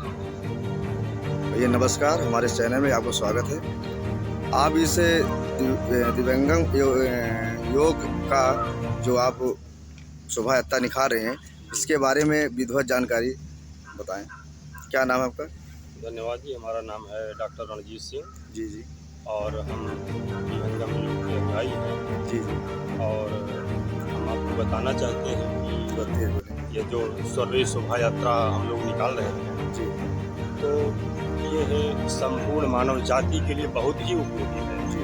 भैया नमस्कार, हमारे चैनल में आपको स्वागत है। आप इस दिव्यांगम योग का जो आप शोभा यात्रा निकाल रहे हैं, इसके बारे में विधिवत जानकारी बताएं। क्या नाम है आपका? धन्यवाद जी। हमारा नाम है डॉक्टर रणजीत सिंह जी जी और हम दिव्यांगम योग के अनुयायी हैं। जी जी और हम आपको बताना चाहते हैं कि बताइए, बोलें। ये जो स्वर्णिम शोभा यात्रा हम लोग निकाल रहे हैं, जी तो ये है संपूर्ण मानव जाति के लिए बहुत ही उपयोगी है। जी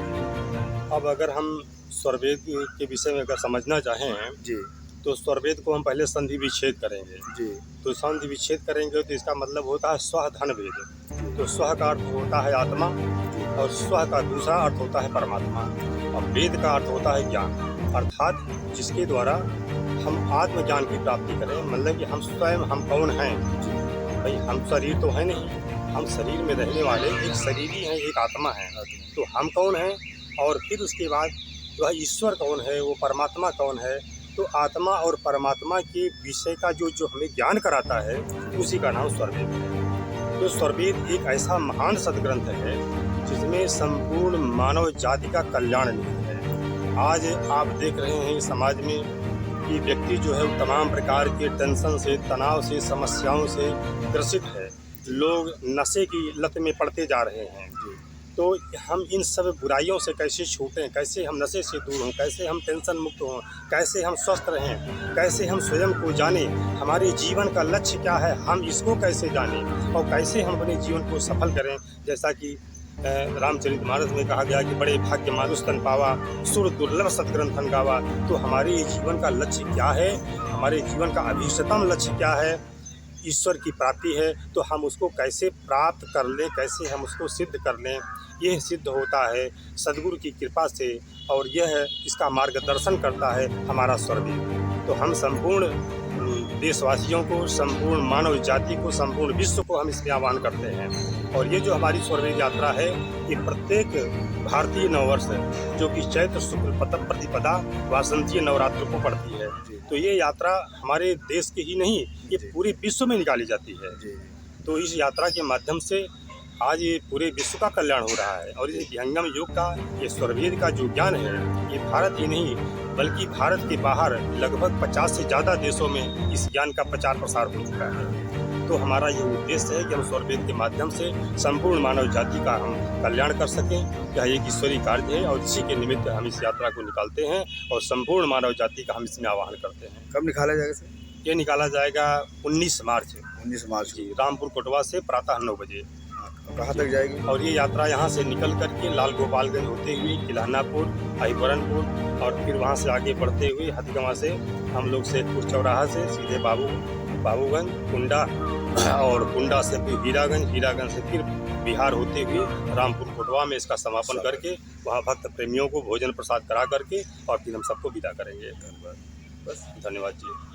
अब अगर हम स्वरवेद के विषय में अगर समझना चाहें जी तो स्वरवेद को हम पहले संधि विच्छेद करेंगे। जी तो संधि विच्छेद करेंगे तो इसका मतलब होता है स्व धन वेद। तो स्व का अर्थ होता है आत्मा और स्व का दूसरा अर्थ होता है परमात्मा और वेद का अर्थ होता है ज्ञान, अर्थात जिसके द्वारा हम आत्मज्ञान की प्राप्ति करें। मतलब कि हम स्वयं हम कौन हैं। भाई हम शरीर तो है नहीं, हम शरीर में रहने वाले एक शरीरी हैं, एक आत्मा है। तो हम कौन हैं और फिर उसके बाद जो है ईश्वर कौन है, वो परमात्मा कौन है। तो आत्मा और परमात्मा के विषय का जो हमें ज्ञान कराता है उसी का नाम स्वरवेद है। तो स्वरवेद एक ऐसा महान सदग्रंथ है जिसमें संपूर्ण मानव जाति का कल्याण निहित है। आज आप देख रहे हैं समाज में कि व्यक्ति जो है तमाम प्रकार के टेंशन से, तनाव से, समस्याओं से ग्रसित है। लोग नशे की लत में पड़ते जा रहे हैं। तो हम इन सब बुराइयों से कैसे छूटें, कैसे हम नशे से दूर हों, कैसे हम टेंशन मुक्त हों, कैसे हम स्वस्थ रहें, कैसे हम स्वयं को जानें, हमारे जीवन का लक्ष्य क्या है, हम इसको कैसे जानें और कैसे हम अपने जीवन को सफल करें। जैसा कि रामचरितमानस में कहा गया कि बड़े भाग्य मानुष तन पावा, सुर दुर्लभ सत्ग्रंथन गावा। तो हमारे जीवन का लक्ष्य क्या है, हमारे जीवन का अभीष्टतम लक्ष्य क्या है, ईश्वर की प्राप्ति है। तो हम उसको कैसे प्राप्त कर लें, कैसे हम उसको सिद्ध कर लें, यह सिद्ध होता है सद्गुरु की कृपा से और यह इसका मार्गदर्शन करता है हमारा स्वरवेद। तो हम संपूर्ण देशवासियों को, संपूर्ण मानव जाति को, संपूर्ण विश्व को हम इसमें आह्वान करते हैं। और ये जो हमारी स्वरवेद यात्रा है ये प्रत्येक भारतीय नववर्ष जो कि चैत्र शुक्ल प्रतिपदा वासंतीय नवरात्र को पड़ती है। तो ये यात्रा हमारे देश के ही नहीं, ये पूरे विश्व में निकाली जाती है। तो इस यात्रा के माध्यम से आज ये पूरे विश्व का कल्याण हो रहा है। और इस दिव्यांगम योग का, ये स्वरवेद का जो ज्ञान है, ये भारत ही नहीं बल्कि भारत के बाहर लगभग 50 से ज़्यादा देशों में इस ज्ञान का प्रचार प्रसार हो चुका है। तो हमारा ये उद्देश्य है कि हम स्वरवेद के माध्यम से संपूर्ण मानव जाति का हम कल्याण कर सकें। यह एक ईश्वरीय कार्य है और इसी के निमित्त हम इस यात्रा को निकालते हैं और संपूर्ण मानव जाति का हम इसमें आह्वान करते हैं। कब निकाला जाएगा सर? ये निकाला जाएगा 19 मार्च 19 मार्च जी, रामपुर कोटवा से प्रातः 9 बजे। कहाँ तक जाएगी? और ये यात्रा यहाँ से निकल करके लाल गोपालगंज होते हुए किलानापुर, अहिबरनपुर और फिर वहाँ से आगे बढ़ते हुए हथगवां से हम लोग शेखपुर चौराहा से सीधे बाबूगंज, कुंडा और कुंडा से फिर हीरागंज से फिर बिहार होते हुए रामपुर कोटवा में इसका समापन करके वहाँ भक्त प्रेमियों को भोजन प्रसाद करा करके और फिर हम सबको विदा करेंगे। बस धन्यवाद जी।